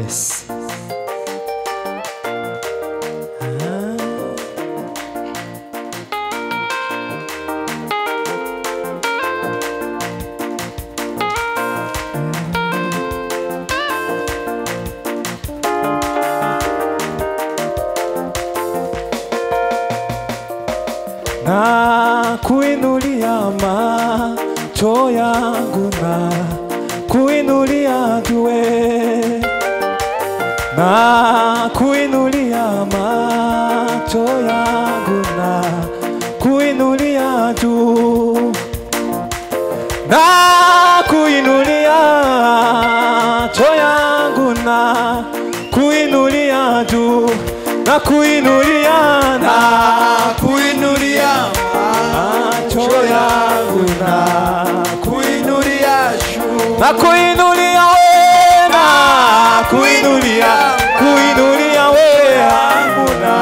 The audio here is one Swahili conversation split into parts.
Yes. Na kuinulia macho yangu na kuinulia juu, na kuinulia macho yangu na kuinulia juu, na kuinulia macho yangu na kuinulia juu, na kuinulia macho yangu na kuinulia juu, na kuinulia we, na kuinulia we yangu na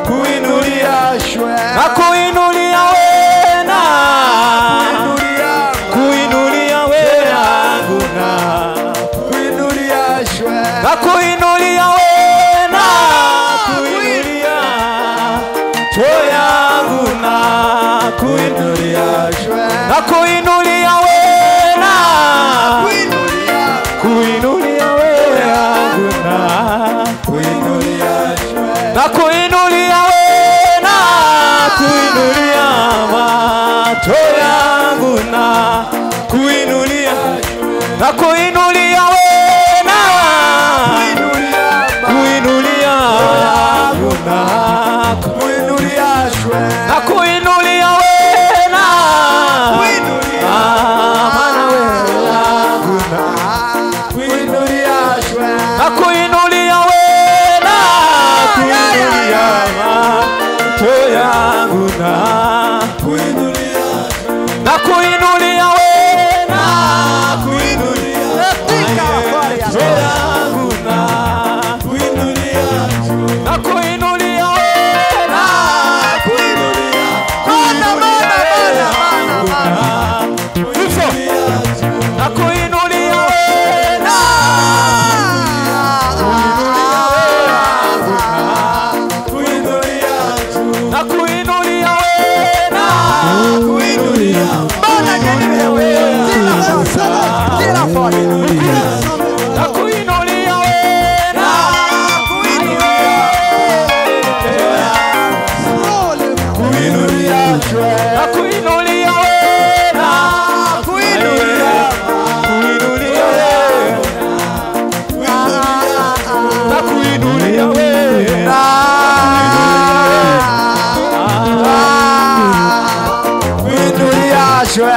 kuinulia juu, na kuinulia we, na kuinulia we yangu na kuinulia juu, na kuinulia we, na kuinulia cho yangu na kuinulia juu, na kuinulia we, na kuinulia we yangu na kuinulia juu, na kuinulia we, na kuinulia macho yangu na kuinulia, na kuinulia we, na kuinulia yangu na kuinulia juu, na kuinulia we, na mana we yangu na kuinulia juu, na kuinulia we, na kuinulia macho yangu na kuinulia, na kuinulia we, na kuinulia macho yangu na kuinulia juu, na kuinulia we, na kuinulia mana na kuinulia we, na kuinulia juu, na kuinulia we, na kuinulia mana kuinulia we, tira fora, na kuinulia we, na kuinulia juu, na kuinulia we, na kuinulia na kuinulia we, na kuinulia juu.